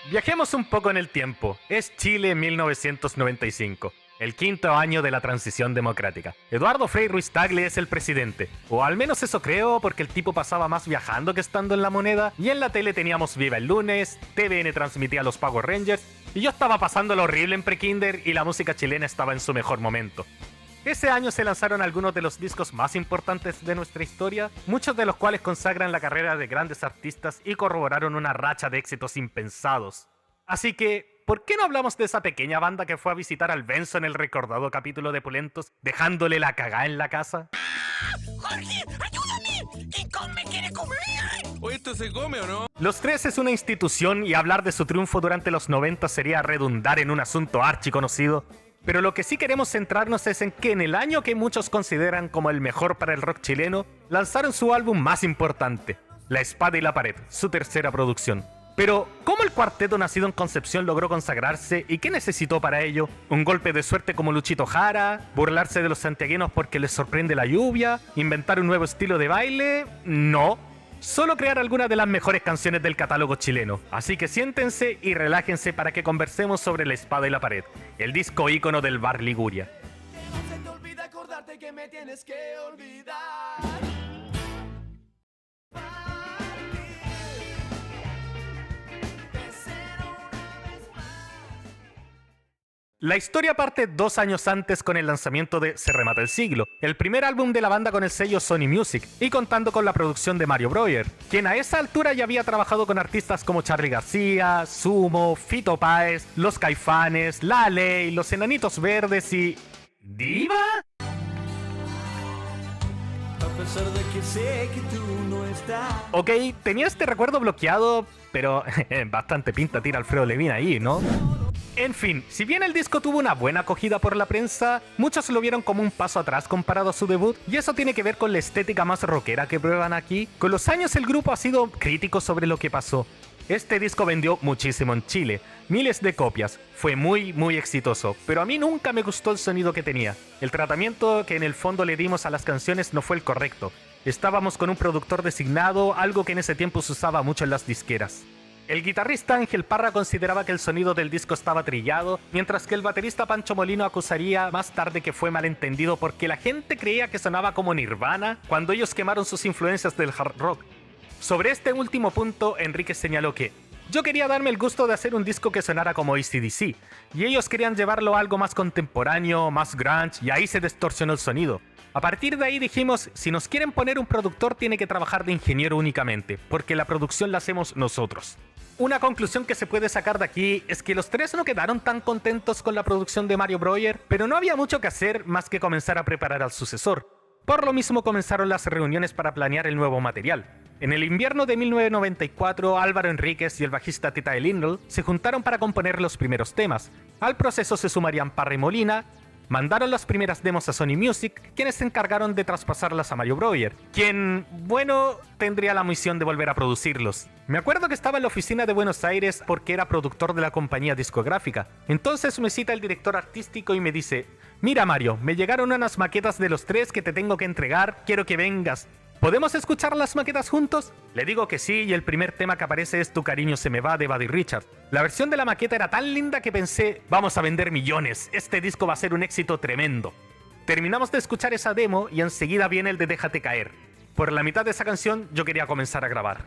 Viajemos un poco en el tiempo. Es Chile 1995, el quinto año de la transición democrática. Eduardo Frei Ruiz Tagle es el presidente, o al menos eso creo, porque el tipo pasaba más viajando que estando en la moneda, y en la tele teníamos Viva el Lunes, TVN transmitía los Power Rangers, y yo estaba pasando lo horrible en prekinder y la música chilena estaba en su mejor momento. Ese año se lanzaron algunos de los discos más importantes de nuestra historia, muchos de los cuales consagran la carrera de grandes artistas y corroboraron una racha de éxitos impensados. Así que, ¿por qué no hablamos de esa pequeña banda que fue a visitar al Benzo en el recordado capítulo de Pulentos, dejándole la cagá en la casa? ¡Jorge, ayúdame! ¡King me quiere comer! ¿O esto se come o no? Los Tres es una institución y hablar de su triunfo durante los 90 sería redundar en un asunto archiconocido. Pero lo que sí queremos centrarnos es en que en el año que muchos consideran como el mejor para el rock chileno, lanzaron su álbum más importante, La Espada y la Pared, su tercera producción. Pero, ¿cómo el cuarteto nacido en Concepción logró consagrarse y qué necesitó para ello? ¿Un golpe de suerte como Luchito Jara? ¿Burlarse de los santiaguenos porque les sorprende la lluvia? ¿Inventar un nuevo estilo de baile? No. Solo crear algunas de las mejores canciones del catálogo chileno. Así que siéntense y relájense para que conversemos sobre La Espada y la Pared, el disco ícono del bar Liguria. Que no se te olvide acordarte que me tienes que olvidar. La historia parte 2 años antes con el lanzamiento de Se Remata el Siglo, el primer álbum de la banda con el sello Sony Music, y contando con la producción de Mario Breuer, quien a esa altura ya había trabajado con artistas como Charly García, Sumo, Fito Páez, Los Caifanes, La Ley, Los Enanitos Verdes y... ¿Diva? A pesar de que sé que tú no estás. Ok, tenía este recuerdo bloqueado, pero bastante pinta tira Alfredo Levin ahí, ¿no? En fin, si bien el disco tuvo una buena acogida por la prensa, muchos lo vieron como un paso atrás comparado a su debut, y eso tiene que ver con la estética más rockera que prueban aquí. Con los años el grupo ha sido crítico sobre lo que pasó. Este disco vendió muchísimo en Chile, miles de copias, fue muy exitoso, pero a mí nunca me gustó el sonido que tenía. El tratamiento que en el fondo le dimos a las canciones no fue el correcto. Estábamos con un productor designado, algo que en ese tiempo se usaba mucho en las disqueras. El guitarrista Ángel Parra consideraba que el sonido del disco estaba trillado, mientras que el baterista Pancho Molino acusaría más tarde que fue malentendido porque la gente creía que sonaba como Nirvana cuando ellos quemaron sus influencias del hard rock. Sobre este último punto, Enrique señaló que yo quería darme el gusto de hacer un disco que sonara como AC/DC, y ellos querían llevarlo a algo más contemporáneo, más grunge, y ahí se distorsionó el sonido. A partir de ahí dijimos, si nos quieren poner un productor tiene que trabajar de ingeniero únicamente, porque la producción la hacemos nosotros. Una conclusión que se puede sacar de aquí es que los tres no quedaron tan contentos con la producción de Mario Breuer, pero no había mucho que hacer más que comenzar a preparar al sucesor. Por lo mismo comenzaron las reuniones para planear el nuevo material. En el invierno de 1994, Álvaro Enríquez y el bajista Tita Lindl se juntaron para componer los primeros temas. Al proceso se sumarían Parra y Molina. Mandaron las primeras demos a Sony Music, quienes se encargaron de traspasarlas a Mario Breuer, quien, bueno, tendría la misión de volver a producirlos. Me acuerdo que estaba en la oficina de Buenos Aires porque era productor de la compañía discográfica. Entonces me cita el director artístico y me dice, mira Mario, me llegaron unas maquetas de los tres que te tengo que entregar, quiero que vengas. ¿Podemos escuchar las maquetas juntos? Le digo que sí, y el primer tema que aparece es Tu cariño se me va de Buddy Richard. La versión de la maqueta era tan linda que pensé, vamos a vender millones, este disco va a ser un éxito tremendo. Terminamos de escuchar esa demo y enseguida viene el de Déjate caer. Por la mitad de esa canción yo quería comenzar a grabar.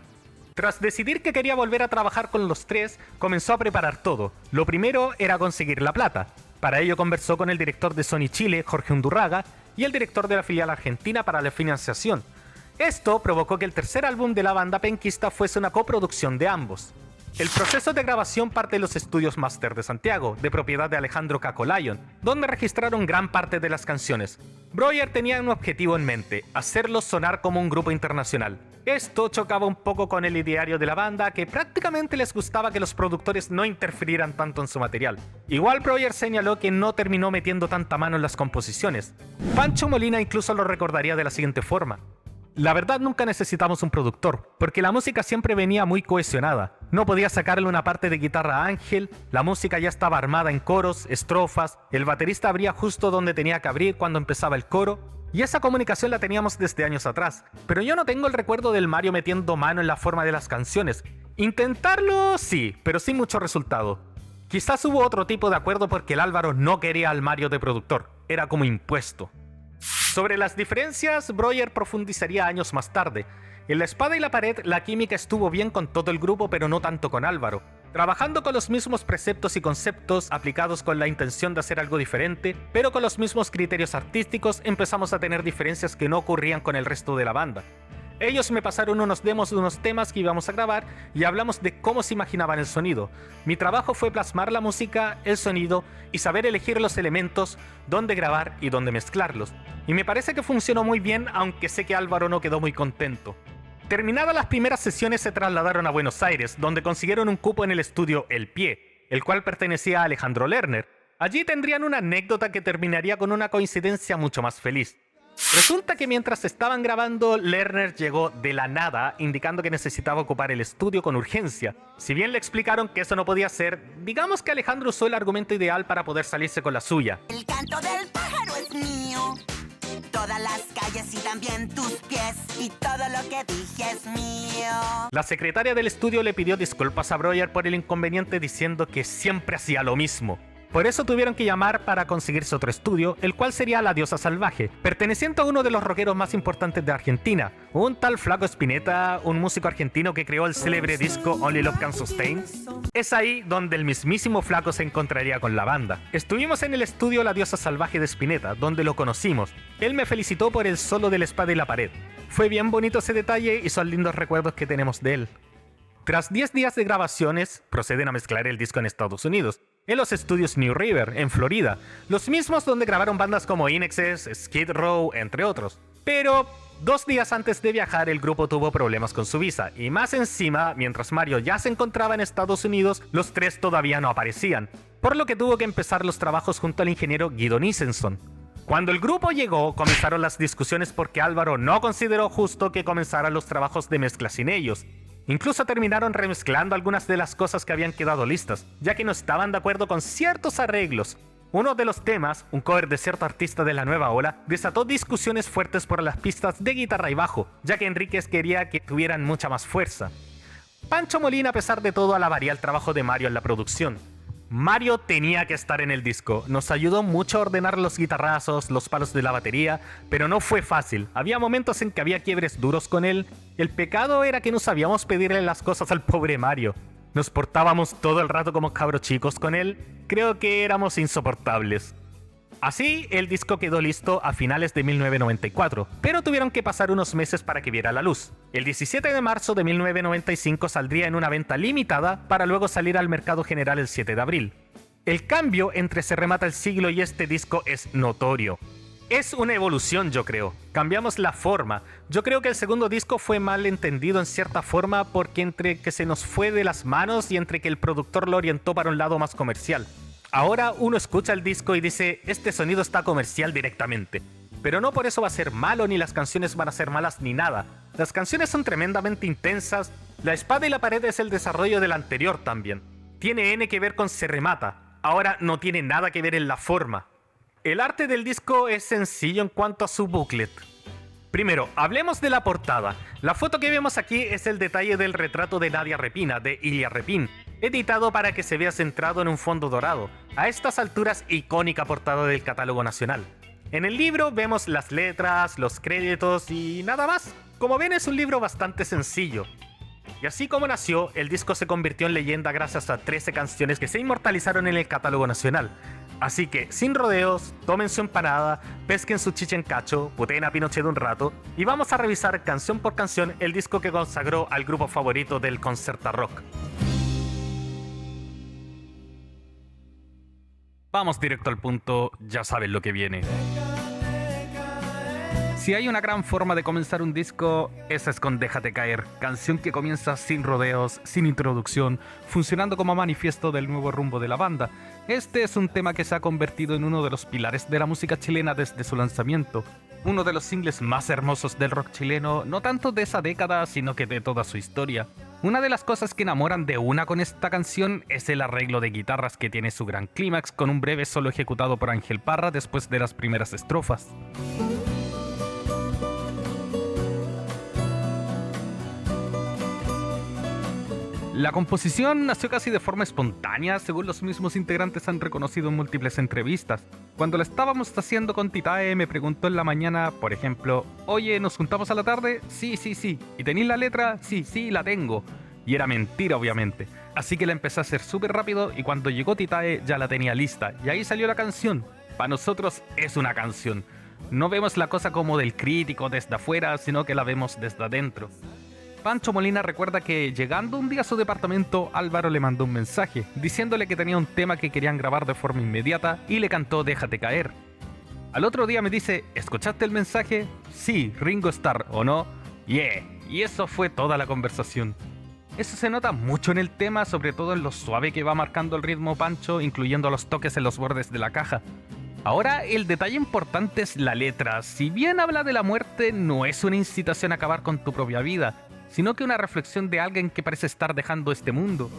Tras decidir que quería volver a trabajar con los tres, comenzó a preparar todo. Lo primero era conseguir la plata. Para ello conversó con el director de Sony Chile, Jorge Undurraga, y el director de la filial argentina para la financiación. Esto provocó que el tercer álbum de la banda penquista fuese una coproducción de ambos. El proceso de grabación parte de los estudios Master de Santiago, de propiedad de Alejandro Caco Lion, donde registraron gran parte de las canciones. Breuer tenía un objetivo en mente, hacerlos sonar como un grupo internacional. Esto chocaba un poco con el ideario de la banda, que prácticamente les gustaba que los productores no interfirieran tanto en su material. Igual Breuer señaló que no terminó metiendo tanta mano en las composiciones. Pancho Molina incluso lo recordaría de la siguiente forma. La verdad nunca necesitamos un productor, porque la música siempre venía muy cohesionada. No podía sacarle una parte de guitarra a Ángel, la música ya estaba armada en coros, estrofas, el baterista abría justo donde tenía que abrir cuando empezaba el coro, y esa comunicación la teníamos desde años atrás. Pero yo no tengo el recuerdo del Mario metiendo mano en la forma de las canciones. Intentarlo sí, pero sin mucho resultado. Quizás hubo otro tipo de acuerdo porque el Álvaro no quería al Mario de productor, era como impuesto. Sobre las diferencias, Breuer profundizaría años más tarde. En La espada y la pared, la química estuvo bien con todo el grupo, pero no tanto con Álvaro. Trabajando con los mismos preceptos y conceptos aplicados con la intención de hacer algo diferente, pero con los mismos criterios artísticos, empezamos a tener diferencias que no ocurrían con el resto de la banda. Ellos me pasaron unos demos de unos temas que íbamos a grabar y hablamos de cómo se imaginaban el sonido. Mi trabajo fue plasmar la música, el sonido y saber elegir los elementos, dónde grabar y dónde mezclarlos. Y me parece que funcionó muy bien, aunque sé que Álvaro no quedó muy contento. Terminadas las primeras sesiones se trasladaron a Buenos Aires, donde consiguieron un cupo en el estudio El Pie, el cual pertenecía a Alejandro Lerner. Allí tendrían una anécdota que terminaría con una coincidencia mucho más feliz. Resulta que mientras estaban grabando, Lerner llegó de la nada indicando que necesitaba ocupar el estudio con urgencia. Si bien le explicaron que eso no podía ser, digamos que Alejandro usó el argumento ideal para poder salirse con la suya. El canto del pájaro es mío. Todas las calles y también tus pies. Y todo lo que dije es mío. La secretaria del estudio le pidió disculpas a Breuer por el inconveniente diciendo que siempre hacía lo mismo. Por eso tuvieron que llamar para conseguirse otro estudio, el cual sería La Diosa Salvaje, perteneciente a uno de los rockeros más importantes de Argentina, un tal Flaco Spinetta, un músico argentino que creó el célebre disco Only Love Can Sustain. Es ahí donde el mismísimo Flaco se encontraría con la banda. Estuvimos en el estudio La Diosa Salvaje de Spinetta, donde lo conocimos. Él me felicitó por el solo de La espada y la pared. Fue bien bonito ese detalle y son lindos recuerdos que tenemos de él. Tras 10 días de grabaciones, proceden a mezclar el disco en Estados Unidos, en los estudios New River, en Florida, los mismos donde grabaron bandas como Inexes, Skid Row, entre otros. Pero 2 días antes de viajar, el grupo tuvo problemas con su visa, y más encima, mientras Mario ya se encontraba en Estados Unidos, los tres todavía no aparecían, por lo que tuvo que empezar los trabajos junto al ingeniero Guido Nissenson. Cuando el grupo llegó, comenzaron las discusiones porque Álvaro no consideró justo que comenzaran los trabajos de mezcla sin ellos. Incluso terminaron remezclando algunas de las cosas que habían quedado listas, ya que no estaban de acuerdo con ciertos arreglos. Uno de los temas, un cover de cierto artista de la nueva ola, desató discusiones fuertes por las pistas de guitarra y bajo, ya que Enríquez quería que tuvieran mucha más fuerza. Pancho Molina, a pesar de todo, alabaría el trabajo de Mario en la producción. Mario tenía que estar en el disco, nos ayudó mucho a ordenar los guitarrazos, los palos de la batería, pero no fue fácil, había momentos en que había quiebres duros con él. El pecado era que no sabíamos pedirle las cosas al pobre Mario. Nos portábamos todo el rato como cabros chicos con él, creo que éramos insoportables. Así, el disco quedó listo a finales de 1994, pero tuvieron que pasar unos meses para que viera la luz. El 17 de marzo de 1995 saldría en una venta limitada para luego salir al mercado general el 7 de abril. El cambio entre Se remata el siglo y este disco es notorio. Es una evolución, yo creo. Cambiamos la forma. Yo creo que el segundo disco fue mal entendido en cierta forma porque entre que se nos fue de las manos y entre que el productor lo orientó para un lado más comercial. Ahora uno escucha el disco y dice, este sonido está comercial directamente. Pero no por eso va a ser malo, ni las canciones van a ser malas, ni nada. Las canciones son tremendamente intensas. La espada y la pared es el desarrollo del anterior también. Tiene N que ver con Se remata. Ahora no tiene nada que ver en la forma. El arte del disco es sencillo en cuanto a su booklet. Primero, hablemos de la portada. La foto que vemos aquí es el detalle del retrato de Nadia Repina, de Ilia Repin, editado para que se vea centrado en un fondo dorado. A estas alturas, icónica portada del catálogo nacional. En el libro vemos las letras, los créditos y nada más. Como ven, es un libro bastante sencillo. Y así como nació, el disco se convirtió en leyenda gracias a 13 canciones que se inmortalizaron en el catálogo nacional. Así que, sin rodeos, tomen su empanada, pesquen su chicha en cacho, puteen a Pinochet un rato y vamos a revisar canción por canción el disco que consagró al grupo favorito del Concerta Rock. Vamos directo al punto, ya saben lo que viene. Si hay una gran forma de comenzar un disco, esa es con Déjate Caer, canción que comienza sin rodeos, sin introducción, funcionando como manifiesto del nuevo rumbo de la banda. Este es un tema que se ha convertido en uno de los pilares de la música chilena desde su lanzamiento. Uno de los singles más hermosos del rock chileno, no tanto de esa década, sino que de toda su historia. Una de las cosas que enamoran de una con esta canción es el arreglo de guitarras que tiene su gran clímax con un breve solo ejecutado por Ángel Parra después de las primeras estrofas. La composición nació casi de forma espontánea, según los mismos integrantes han reconocido en múltiples entrevistas. Cuando la estábamos haciendo con Titae me preguntó en la mañana, por ejemplo, oye, ¿nos juntamos a la tarde? Sí, sí, sí. ¿Y tenéis la letra? Sí, sí, la tengo. Y era mentira, obviamente. Así que la empecé a hacer súper rápido y cuando llegó Titae ya la tenía lista. Y ahí salió la canción. Para nosotros es una canción. No vemos la cosa como del crítico desde afuera, sino que la vemos desde adentro. Pancho Molina recuerda que llegando un día a su departamento, Álvaro le mandó un mensaje diciéndole que tenía un tema que querían grabar de forma inmediata y le cantó Déjate caer. Al otro día me dice, ¿escuchaste el mensaje? Sí, Ringo Starr, ¿o no? Yeah, y eso fue toda la conversación. Eso se nota mucho en el tema, sobre todo en lo suave que va marcando el ritmo Pancho, incluyendo los toques en los bordes de la caja. Ahora, el detalle importante es la letra. Si bien habla de la muerte, no es una incitación a acabar con tu propia vida, sino que una reflexión de alguien que parece estar dejando este mundo.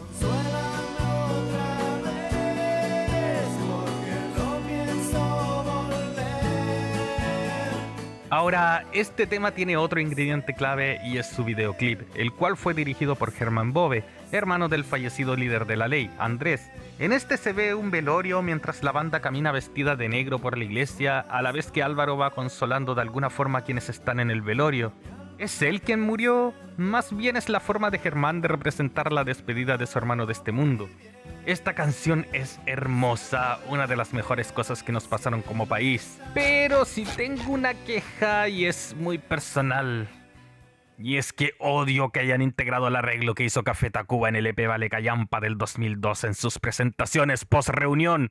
Ahora, este tema tiene otro ingrediente clave y es su videoclip, el cual fue dirigido por Germán Bove, hermano del fallecido líder de La Ley, Andrés. En este se ve un velorio mientras la banda camina vestida de negro por la iglesia, a la vez que Álvaro va consolando de alguna forma a quienes están en el velorio. ¿Es él quien murió? Más bien es la forma de Germán de representar la despedida de su hermano de este mundo. Esta canción es hermosa, una de las mejores cosas que nos pasaron como país. Pero si tengo una queja y es muy personal. Y es que odio que hayan integrado el arreglo que hizo Café Tacuba en el EP Vale Callampa del 2002 en sus presentaciones post-reunión.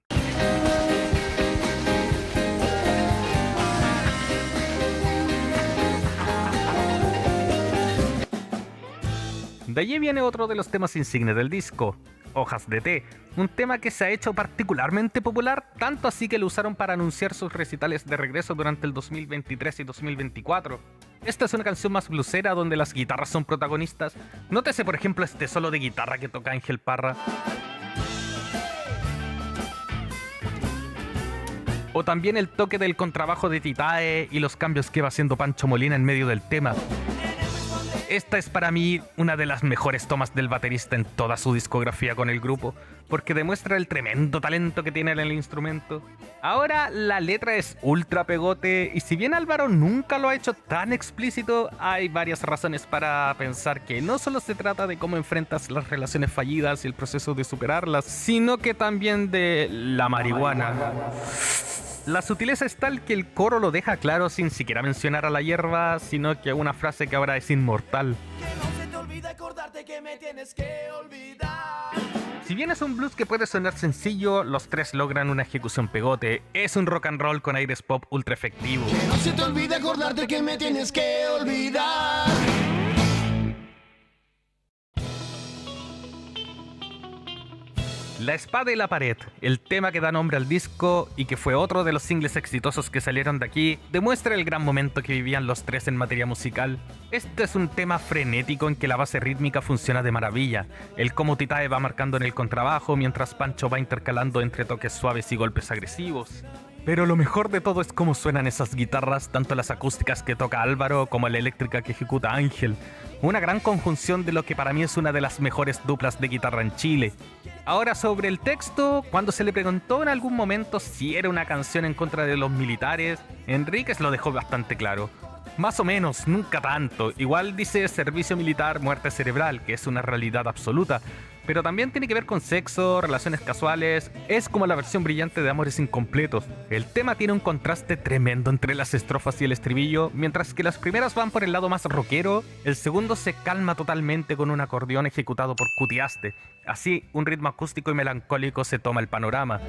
De allí viene otro de los temas insignes del disco, Hojas de Té, un tema que se ha hecho particularmente popular, tanto así que lo usaron para anunciar sus recitales de regreso durante el 2023 y 2024. Esta es una canción más blusera donde las guitarras son protagonistas. Nótese por ejemplo este solo de guitarra que toca Ángel Parra. O también el toque del contrabajo de Titae y los cambios que va haciendo Pancho Molina en medio del tema. Esta es para mí una de las mejores tomas del baterista en toda su discografía con el grupo, porque demuestra el tremendo talento que tiene en el instrumento. Ahora la letra es ultra pegote y si bien Álvaro nunca lo ha hecho tan explícito, hay varias razones para pensar que no solo se trata de cómo enfrentas las relaciones fallidas y el proceso de superarlas, sino que también de la marihuana. La sutileza es tal que el coro lo deja claro sin siquiera mencionar a la hierba, sino que una frase que ahora es inmortal. Que no se te olvide acordarte que me tienes que olvidar. Si bien es un blues que puede sonar sencillo, los tres logran una ejecución pegote. Es un rock and roll con aires pop ultra efectivo. Que no se te olvide acordarte que me tienes que olvidar. La espada y la pared, el tema que da nombre al disco y que fue otro de los singles exitosos que salieron de aquí, demuestra el gran momento que vivían los tres en materia musical. Este es un tema frenético en que la base rítmica funciona de maravilla, el cómo Titae va marcando en el contrabajo mientras Pancho va intercalando entre toques suaves y golpes agresivos. Pero lo mejor de todo es cómo suenan esas guitarras, tanto las acústicas que toca Álvaro como la eléctrica que ejecuta Ángel. Una gran conjunción de lo que para mí es una de las mejores duplas de guitarra en Chile. Ahora sobre el texto, cuando se le preguntó en algún momento si era una canción en contra de los militares, Enríquez lo dejó bastante claro. Más o menos, nunca tanto. Igual dice servicio militar, muerte cerebral, que es una realidad absoluta. Pero también tiene que ver con sexo, relaciones casuales. Es como la versión brillante de Amores Incompletos. El tema tiene un contraste tremendo entre las estrofas y el estribillo. Mientras que las primeras van por el lado más rockero, el segundo se calma totalmente con un acordeón ejecutado por Cutiaste. Así, un ritmo acústico y melancólico se toma el panorama.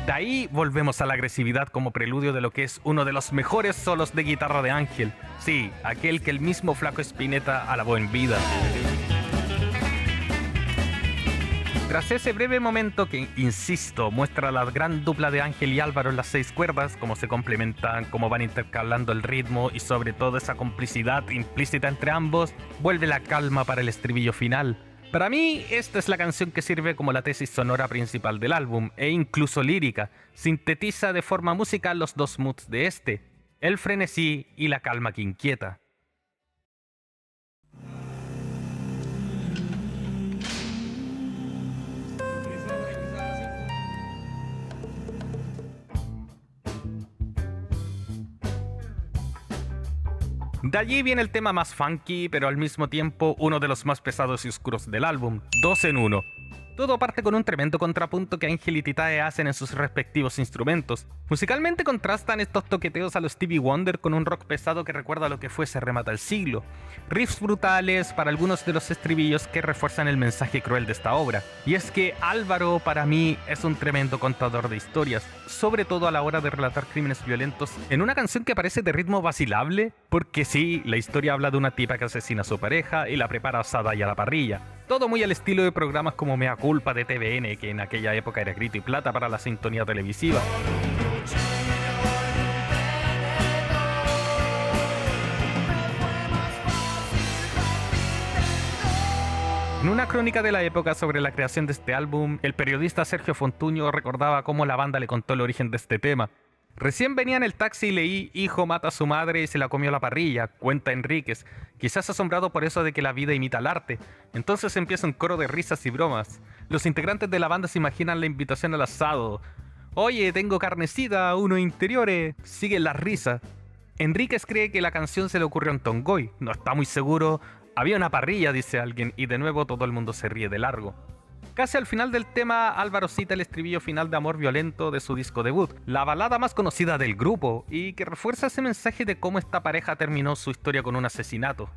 De ahí volvemos a la agresividad como preludio de lo que es uno de los mejores solos de guitarra de Ángel. Sí, aquel que el mismo Flaco Spinetta alabó en vida. Tras ese breve momento que, insisto, muestra la gran dupla de Ángel y Álvaro en las 6 cuerdas, cómo se complementan, cómo van intercalando el ritmo y sobre todo esa complicidad implícita entre ambos, vuelve la calma para el estribillo final. Para mí, esta es la canción que sirve como la tesis sonora principal del álbum, e incluso lírica. Sintetiza de forma musical los dos moods de este. el frenesí y la calma que inquieta. De allí viene el tema más funky, pero al mismo tiempo uno de los más pesados y oscuros del álbum, 2 en 1. Todo parte con un tremendo contrapunto que Ángel y Titae hacen en sus respectivos instrumentos. Musicalmente contrastan estos toqueteos a los Stevie Wonder con un rock pesado que recuerda a lo que fue Se remata el siglo. Riffs brutales para algunos de los estribillos que refuerzan el mensaje cruel de esta obra. Y es que Álvaro para mí es un tremendo contador de historias, sobre todo a la hora de relatar crímenes violentos en una canción que parece de ritmo vacilable, porque sí, la historia habla de una tipa que asesina a su pareja y la prepara asada y a la parrilla. Todo muy al estilo de programas como Mea Culpa de TVN, que en aquella época era grito y plata para la sintonía televisiva. En una crónica de la época sobre la creación de este álbum, el periodista Sergio Fontuño recordaba cómo la banda le contó el origen de este tema. Recién venía en el taxi y leí "Hijo mata a su madre y se la comió la parrilla", cuenta Enríquez, quizás asombrado por eso de que la vida imita al arte. Entonces empieza un coro de risas y bromas. Los integrantes de la banda se imaginan la invitación al asado. "Oye, tengo carnecita, unos interiores", siguen las risas. Enríquez cree que la canción se le ocurrió a Anton Goy, no está muy seguro. "Había una parrilla", dice alguien, y de nuevo todo el mundo se ríe de largo. Casi al final del tema, Álvaro cita el estribillo final de Amor Violento de su disco debut, la balada más conocida del grupo, y que refuerza ese mensaje de cómo esta pareja terminó su historia con un asesinato.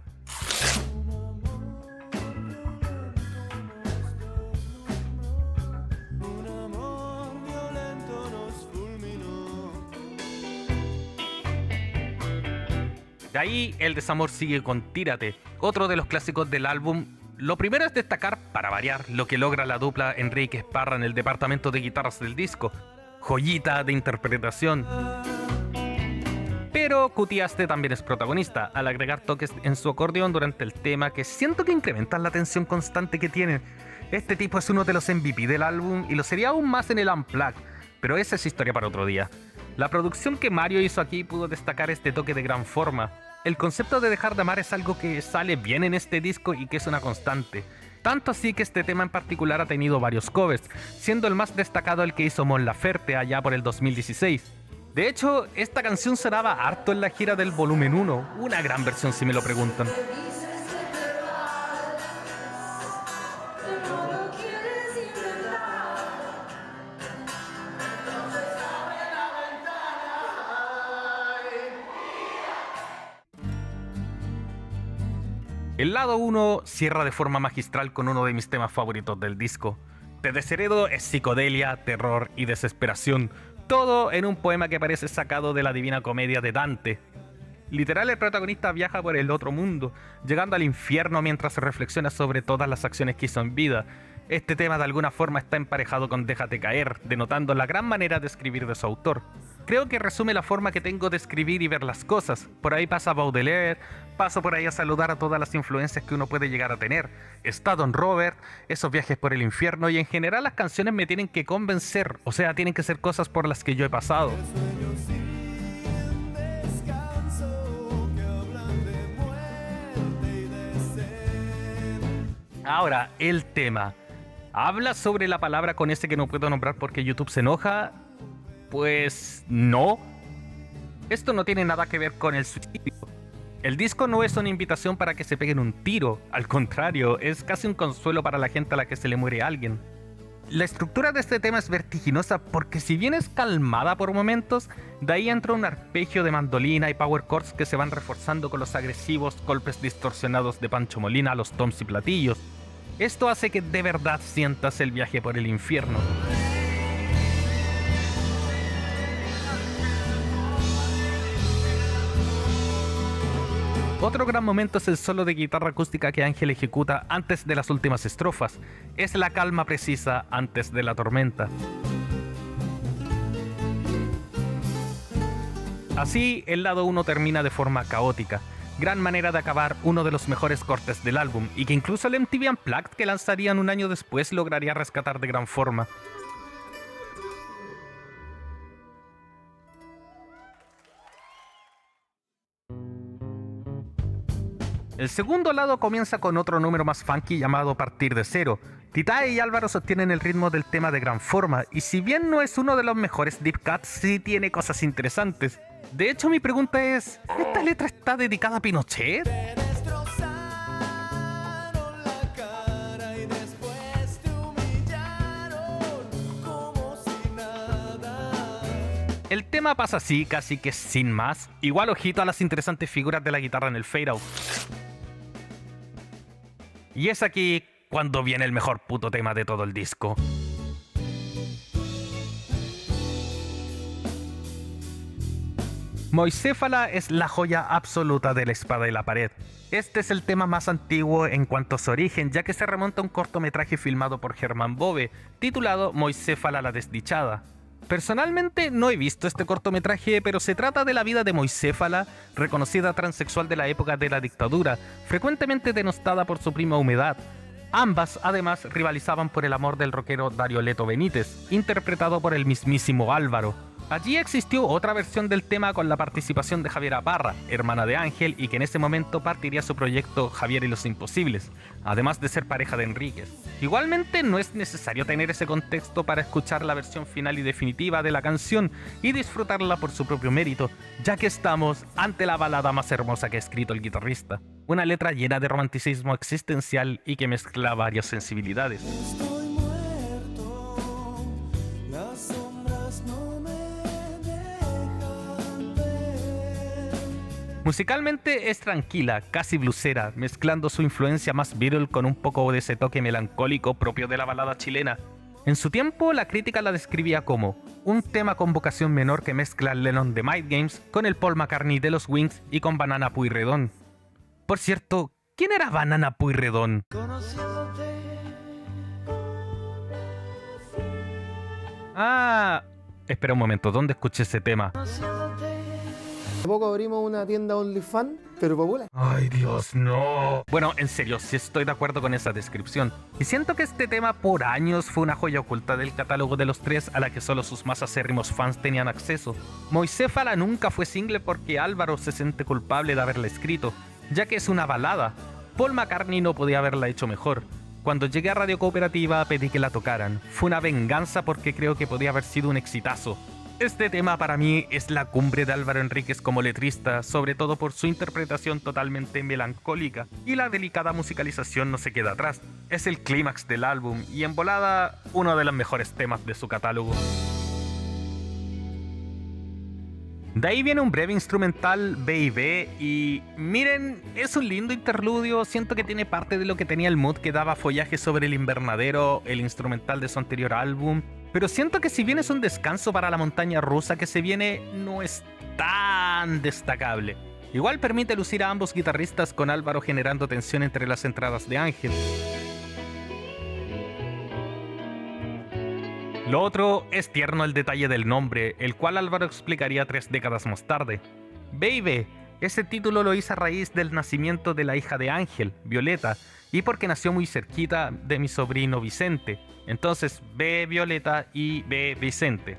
De ahí el desamor sigue con Tírate, otro de los clásicos del álbum. Lo primero es destacar, para variar, lo que logra la dupla Enríquez Parra en el departamento de guitarras del disco. Joyita de interpretación. Pero Cutiaste también es protagonista, al agregar toques en su acordeón durante el tema que siento que incrementan la tensión constante que tienen. Este tipo es uno de los MVP del álbum y lo sería aún más en el Unplugged, pero esa es historia para otro día. La producción que Mario hizo aquí pudo destacar este toque de gran forma. El concepto de dejar de amar es algo que sale bien en este disco y que es una constante. Tanto así que este tema en particular ha tenido varios covers, siendo el más destacado el que hizo Mon Laferte allá por el 2016. De hecho, esta canción sonaba harto en la gira del Volumen 1, una gran versión si me lo preguntan. El lado 1 cierra de forma magistral con uno de mis temas favoritos del disco. Te desheredo es psicodelia, terror y desesperación, todo en un poema que parece sacado de la Divina Comedia de Dante. Literal, el protagonista viaja por el otro mundo, llegando al infierno mientras reflexiona sobre todas las acciones que hizo en vida. Este tema de alguna forma está emparejado con Déjate caer, denotando la gran manera de escribir de su autor. Creo que resume la forma que tengo de escribir y ver las cosas. Por ahí pasa Baudelaire, paso por ahí a saludar a todas las influencias que uno puede llegar a tener. Está Don Robert, esos viajes por el infierno, y en general las canciones me tienen que convencer, o sea, tienen que ser cosas por las que yo he pasado. Ahora, el tema. ¿Habla sobre la palabra con ese que no puedo nombrar porque YouTube se enoja? Pues no. Esto no tiene nada que ver con el suicidio. El disco no es una invitación para que se peguen un tiro. Al contrario, es casi un consuelo para la gente a la que se le muere alguien. La estructura de este tema es vertiginosa porque si bien es calmada por momentos, de ahí entra un arpegio de mandolina y power chords que se van reforzando con los agresivos golpes distorsionados de Pancho Molina a los toms y platillos. Esto hace que de verdad sientas el viaje por el infierno. Otro gran momento es el solo de guitarra acústica que Ángel ejecuta antes de las últimas estrofas. Es la calma precisa antes de la tormenta. Así, el lado 1 termina de forma caótica. Gran manera de acabar uno de los mejores cortes del álbum, y que incluso el MTV Unplugged que lanzarían un año después lograría rescatar de gran forma. El segundo lado comienza con otro número más funky llamado Partir de Cero. Titae y Álvaro sostienen el ritmo del tema de gran forma, y si bien no es uno de los mejores deep cuts, sí tiene cosas interesantes. De hecho, mi pregunta es, ¿esta letra está dedicada a Pinochet? Te destrozaron la cara y después te humillaron como si nada. El tema pasa así, casi que sin más. Igual ojito a las interesantes figuras de la guitarra en el fade out. Y es aquí cuando viene el mejor puto tema de todo el disco. Moicéfala es la joya absoluta de la espada y la pared. Este es el tema más antiguo en cuanto a su origen, ya que se remonta a un cortometraje filmado por Germán Bobe, titulado Moicéfala la desdichada. Personalmente no he visto este cortometraje, pero se trata de la vida de Moicéfala, reconocida transexual de la época de la dictadura, frecuentemente denostada por su prima Humedad. Ambas, además, rivalizaban por el amor del rockero Dario Leto Benítez, interpretado por el mismísimo Álvaro. Allí existió otra versión del tema con la participación de Javiera Parra, hermana de Ángel, y que en ese momento partiría su proyecto Javier y los Imposibles, además de ser pareja de Enríquez. Igualmente no es necesario tener ese contexto para escuchar la versión final y definitiva de la canción y disfrutarla por su propio mérito, ya que estamos ante la balada más hermosa que ha escrito el guitarrista. Una letra llena de romanticismo existencial y que mezcla varias sensibilidades. Estoy muerto, las sombras no me dejan ver. Musicalmente es tranquila, casi blusera, mezclando su influencia más Beatle con un poco de ese toque melancólico propio de la balada chilena. En su tiempo, la crítica la describía como un tema con vocación menor que mezcla el Lennon de Mind Games con el Paul McCartney de los Wings y con Banana Pueyrredón. Por cierto, ¿quién era Banana Pueyrredón? Conociéndote. Ah, espera un momento, ¿dónde escuché ese tema? Hace poco abrimos una tienda OnlyFans, pero popular. Ay, Dios, no. Bueno, en serio, sí estoy de acuerdo con esa descripción. Y siento que este tema por años fue una joya oculta del catálogo de los tres a la que solo sus más acérrimos fans tenían acceso. Moicéfala nunca fue single porque Álvaro se siente culpable de haberla escrito, ya que es una balada. Paul McCartney no podía haberla hecho mejor. Cuando llegué a Radio Cooperativa pedí que la tocaran. Fue una venganza porque creo que podía haber sido un exitazo. Este tema para mí es la cumbre de Álvaro Enríquez como letrista, sobre todo por su interpretación totalmente melancólica, y la delicada musicalización no se queda atrás. Es el clímax del álbum y en volada uno de los mejores temas de su catálogo. De ahí viene un breve instrumental, B&B, y miren, es un lindo interludio, siento que tiene parte de lo que tenía el mood que daba Follaje sobre el invernadero, el instrumental de su anterior álbum, pero siento que si bien es un descanso para la montaña rusa que se viene, no es tan destacable. Igual permite lucir a ambos guitarristas con Álvaro generando tensión entre las entradas de Ángel. Lo otro es tierno el detalle del nombre, el cual Álvaro explicaría 3 décadas más tarde. Baby, ese título lo hice a raíz del nacimiento de la hija de Ángel, Violeta, y porque nació muy cerquita de mi sobrino Vicente. Entonces, B Violeta y B Vicente.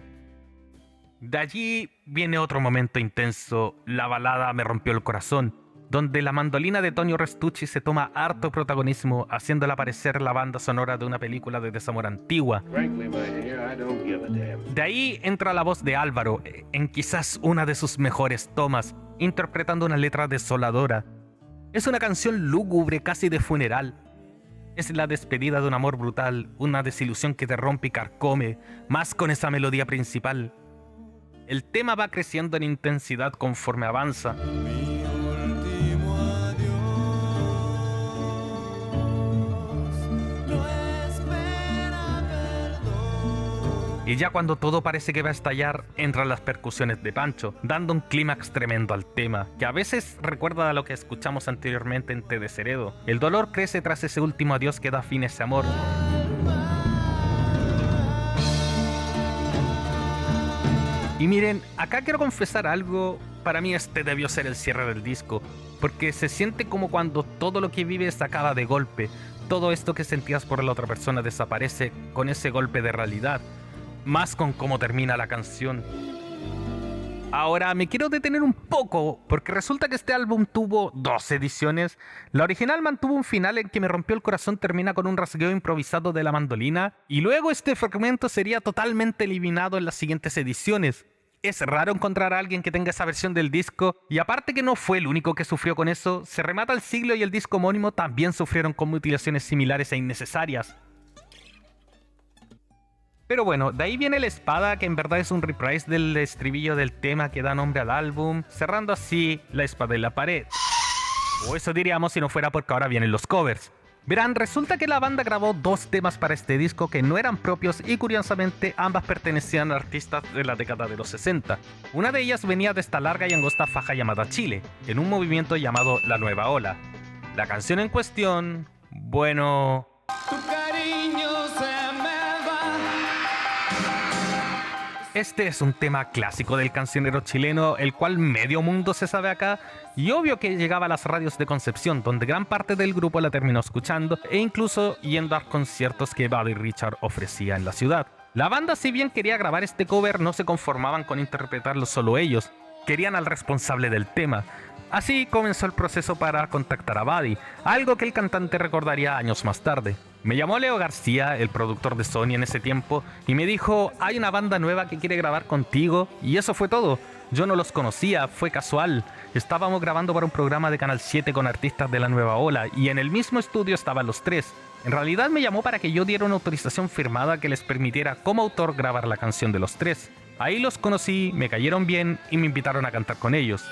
De allí viene otro momento intenso, la balada Me rompió el corazón, donde la mandolina de Tonio Restucci se toma harto protagonismo, haciéndola parecer la banda sonora de una película de desamor antigua. De ahí entra la voz de Álvaro, en quizás una de sus mejores tomas, interpretando una letra desoladora. Es una canción lúgubre, casi de funeral. Es la despedida de un amor brutal, una desilusión que te rompe y carcome, más con esa melodía principal. El tema va creciendo en intensidad conforme avanza. Y ya cuando todo parece que va a estallar, entran las percusiones de Pancho, dando un clímax tremendo al tema, que a veces recuerda a lo que escuchamos anteriormente en Te Desheredo. El dolor crece tras ese último adiós que da fin a ese amor. Y miren, acá quiero confesar algo, para mí este debió ser el cierre del disco, porque se siente como cuando todo lo que vives acaba de golpe, todo esto que sentías por la otra persona desaparece con ese golpe de realidad. Más con cómo termina la canción. Ahora me quiero detener un poco, porque resulta que este álbum tuvo 2 ediciones. La original mantuvo un final en que me rompió el corazón, termina con un rasgueo improvisado de la mandolina, y luego este fragmento sería totalmente eliminado en las siguientes ediciones. Es raro encontrar a alguien que tenga esa versión del disco, y aparte que no fue el único que sufrió con eso, Se remata el siglo y el disco homónimo también sufrieron con mutilaciones similares e innecesarias. Pero bueno, de ahí viene La Espada, que en verdad es un reprise del estribillo del tema que da nombre al álbum, cerrando así La Espada en la Pared. O eso diríamos si no fuera porque ahora vienen los covers. Verán, resulta que la banda grabó 2 temas para este disco que no eran propios y curiosamente ambas pertenecían a artistas de la década de los 60. Una de ellas venía de esta larga y angosta faja llamada Chile, en un movimiento llamado La Nueva Ola. La canción en cuestión, bueno... Este es un tema clásico del cancionero chileno, el cual medio mundo se sabe acá, y obvio que llegaba a las radios de Concepción, donde gran parte del grupo la terminó escuchando, e incluso yendo a conciertos que Buddy Richard ofrecía en la ciudad. La banda, si bien quería grabar este cover, no se conformaban con interpretarlo solo ellos, querían al responsable del tema. Así comenzó el proceso para contactar a Buddy, algo que el cantante recordaría años más tarde. Me llamó Leo García, el productor de Sony en ese tiempo, y me dijo, hay una banda nueva que quiere grabar contigo, y eso fue todo. Yo no los conocía, fue casual. Estábamos grabando para un programa de Canal 7 con artistas de la Nueva Ola, y en el mismo estudio estaban los 3. En realidad me llamó para que yo diera una autorización firmada que les permitiera como autor grabar la canción de los 3. Ahí los conocí, me cayeron bien y me invitaron a cantar con ellos.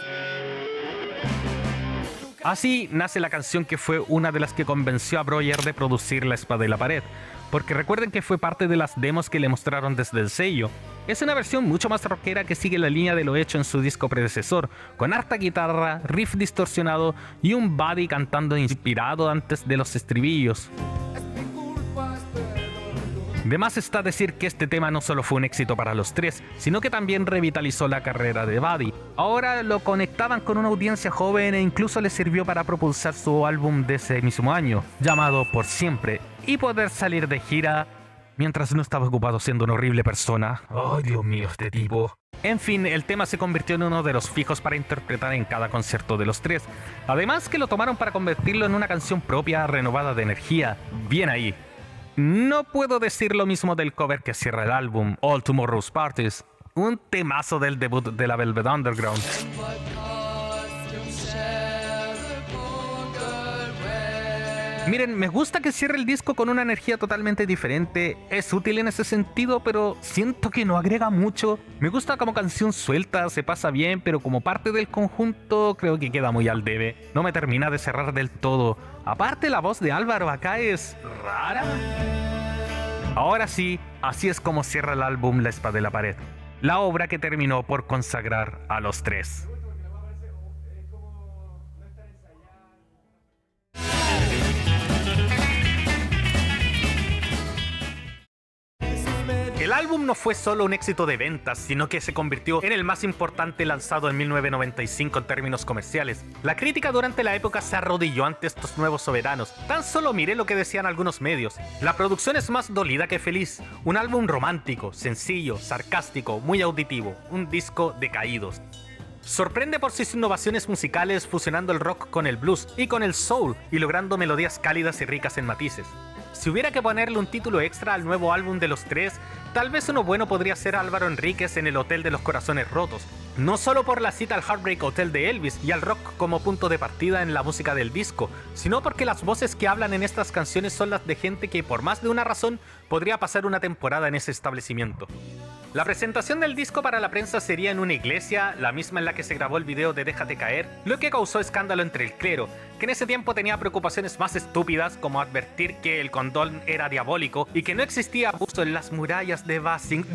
Así nace la canción que fue una de las que convenció a Breuer de producir La Espada y la Pared, porque recuerden que fue parte de las demos que le mostraron desde el sello. Es una versión mucho más rockera que sigue la línea de lo hecho en su disco predecesor, con harta guitarra, riff distorsionado y un Buddy cantando inspirado antes de los estribillos. De más está decir que este tema no solo fue un éxito para los 3, sino que también revitalizó la carrera de Buddy. Ahora lo conectaban con una audiencia joven e incluso le sirvió para propulsar su álbum de ese mismo año, llamado Por Siempre, y poder salir de gira mientras no estaba ocupado siendo una horrible persona. ¡Ay, Dios mío, este tipo! En fin, el tema se convirtió en uno de los fijos para interpretar en cada concierto de los 3. Además que lo tomaron para convertirlo en una canción propia, renovada de energía. Bien ahí. No puedo decir lo mismo del cover que cierra el álbum, All Tomorrow's Parties, un temazo del debut de la Velvet Underground. Miren, me gusta que cierre el disco con una energía totalmente diferente, es útil en ese sentido, pero siento que no agrega mucho. Me gusta como canción suelta, se pasa bien, pero como parte del conjunto creo que queda muy al debe. No me termina de cerrar del todo. Aparte la voz de Álvaro acá es rara. Ahora sí, así es como cierra el álbum La Espada de la Pared, la obra que terminó por consagrar a los 3. El álbum no fue solo un éxito de ventas, sino que se convirtió en el más importante lanzado en 1995 en términos comerciales. La crítica durante la época se arrodilló ante estos nuevos soberanos. Tan solo miré lo que decían algunos medios. La producción es más dolida que feliz. Un álbum romántico, sencillo, sarcástico, muy auditivo. Un disco de caídos. Sorprende por sus innovaciones musicales, fusionando el rock con el blues y con el soul, y logrando melodías cálidas y ricas en matices. Si hubiera que ponerle un título extra al nuevo álbum de los 3, tal vez uno bueno podría ser Álvaro Enríquez en El Hotel de los Corazones Rotos. No solo por la cita al Heartbreak Hotel de Elvis y al rock como punto de partida en la música del disco, sino porque las voces que hablan en estas canciones son las de gente que por más de una razón podría pasar una temporada en ese establecimiento. La presentación del disco para la prensa sería en una iglesia, la misma en la que se grabó el video de Déjate Caer, lo que causó escándalo entre el clero, que en ese tiempo tenía preocupaciones más estúpidas como advertir que el condón era diabólico y que no existía abuso en las murallas de Basing,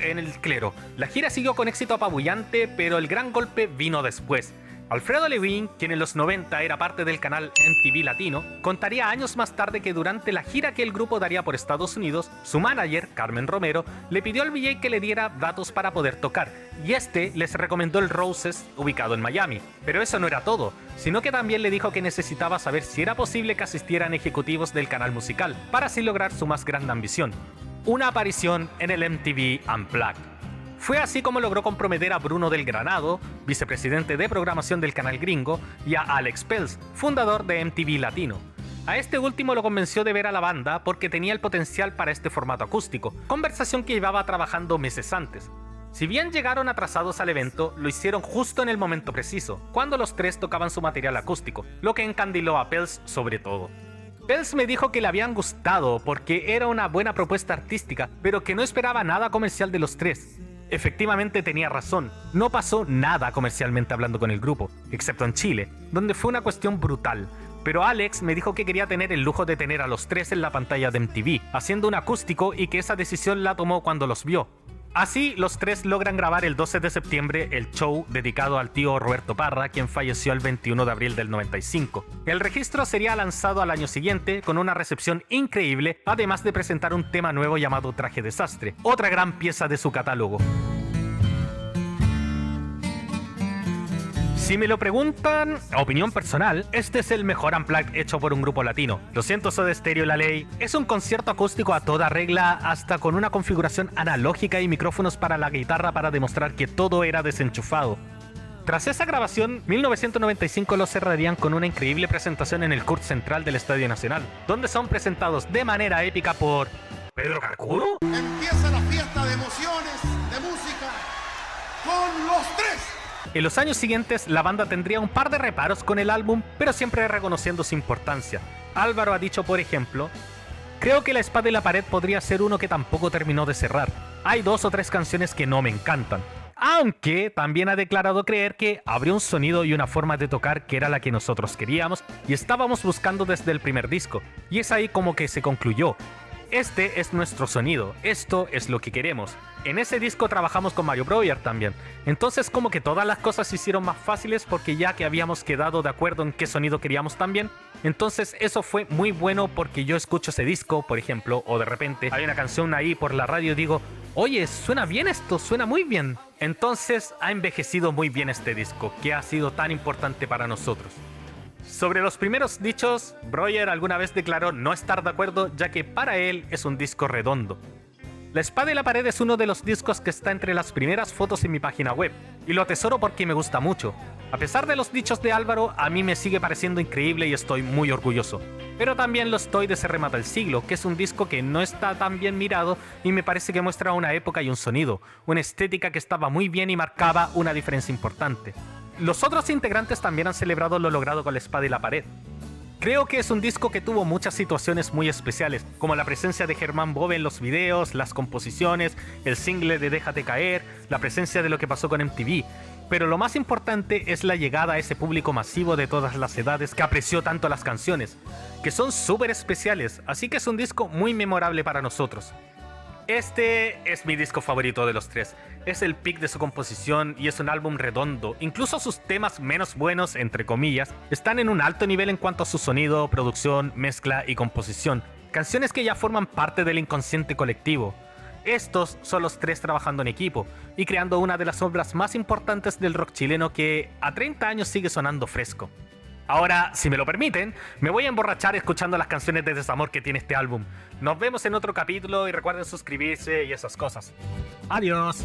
en el clero. La gira siguió con éxito apabullante, pero el gran golpe vino después. Alfredo Levin, quien en los 90 era parte del canal MTV Latino, contaría años más tarde que durante la gira que el grupo daría por Estados Unidos, su manager, Carmen Romero, le pidió al VJ que le diera datos para poder tocar, y este les recomendó el Roses, ubicado en Miami. Pero eso no era todo, sino que también le dijo que necesitaba saber si era posible que asistieran ejecutivos del canal musical, para así lograr su más grande ambición: una aparición en el MTV Unplugged. Fue así como logró comprometer a Bruno del Granado, vicepresidente de programación del canal gringo, y a Alex Peltz, fundador de MTV Latino. A este último lo convenció de ver a la banda porque tenía el potencial para este formato acústico, conversación que llevaba trabajando meses antes. Si bien llegaron atrasados al evento, lo hicieron justo en el momento preciso, cuando los tres tocaban su material acústico, lo que encandiló a Peltz sobre todo. Peltz me dijo que le habían gustado porque era una buena propuesta artística, pero que no esperaba nada comercial de los tres. Efectivamente tenía razón, no pasó nada comercialmente hablando con el grupo, excepto en Chile, donde fue una cuestión brutal. Pero Alex me dijo que quería tener el lujo de tener a los tres en la pantalla de MTV, haciendo un acústico, y que esa decisión la tomó cuando los vio. Así, los tres logran grabar el 12 de septiembre el show dedicado al tío Roberto Parra, quien falleció el 21 de abril del 95. El registro sería lanzado al año siguiente con una recepción increíble, además de presentar un tema nuevo llamado Traje Desastre, otra gran pieza de su catálogo. Si me lo preguntan, opinión personal, este es el mejor Unplugged hecho por un grupo latino. Lo siento, Soda Stereo y La Ley. Es un concierto acústico a toda regla, hasta con una configuración analógica y micrófonos para la guitarra para demostrar que todo era desenchufado. Tras esa grabación, 1995 lo cerrarían con una increíble presentación en el court central del Estadio Nacional, donde son presentados de manera épica por Pedro Carcuro. Empieza la fiesta de emociones, de música, con los tres. En los años siguientes, la banda tendría un par de reparos con el álbum, pero siempre reconociendo su importancia. Álvaro ha dicho, por ejemplo, creo que La Espada y la Pared podría ser uno que tampoco terminó de cerrar. Hay 2 o 3 canciones que no me encantan. Aunque también ha declarado creer que abrió un sonido y una forma de tocar que era la que nosotros queríamos y estábamos buscando desde el primer disco. Y es ahí como que se concluyó. Este es nuestro sonido, esto es lo que queremos. En ese disco trabajamos con Mario Breuer también, entonces como que todas las cosas se hicieron más fáciles porque ya que habíamos quedado de acuerdo en qué sonido queríamos también, entonces eso fue muy bueno porque yo escucho ese disco, por ejemplo, o de repente hay una canción ahí por la radio y digo, oye, suena bien esto, suena muy bien. Entonces ha envejecido muy bien este disco, que ha sido tan importante para nosotros. Sobre los primeros dichos, Breuer alguna vez declaró no estar de acuerdo, ya que para él es un disco redondo. La Espada y la Pared es uno de los discos que está entre las primeras fotos en mi página web, y lo atesoro porque me gusta mucho. A pesar de los dichos de Álvaro, a mí me sigue pareciendo increíble y estoy muy orgulloso. Pero también lo estoy de Se remata el siglo, que es un disco que no está tan bien mirado y me parece que muestra una época y un sonido, una estética que estaba muy bien y marcaba una diferencia importante. Los otros integrantes también han celebrado lo logrado con La Espada y la Pared. Creo que es un disco que tuvo muchas situaciones muy especiales, como la presencia de Germán Bobe en los videos, las composiciones, el single de Déjate Caer, la presencia de lo que pasó con MTV. Pero lo más importante es la llegada a ese público masivo de todas las edades que apreció tanto las canciones, que son súper especiales, así que es un disco muy memorable para nosotros. Este es mi disco favorito de los tres. Es el pic de su composición y es un álbum redondo. Incluso sus temas menos buenos, entre comillas, están en un alto nivel en cuanto a su sonido, producción, mezcla y composición. Canciones que ya forman parte del inconsciente colectivo. Estos son los tres trabajando en equipo y creando una de las obras más importantes del rock chileno que a 30 años sigue sonando fresco. Ahora, si me lo permiten, me voy a emborrachar escuchando las canciones de desamor que tiene este álbum. Nos vemos en otro capítulo y recuerden suscribirse y esas cosas. Adiós.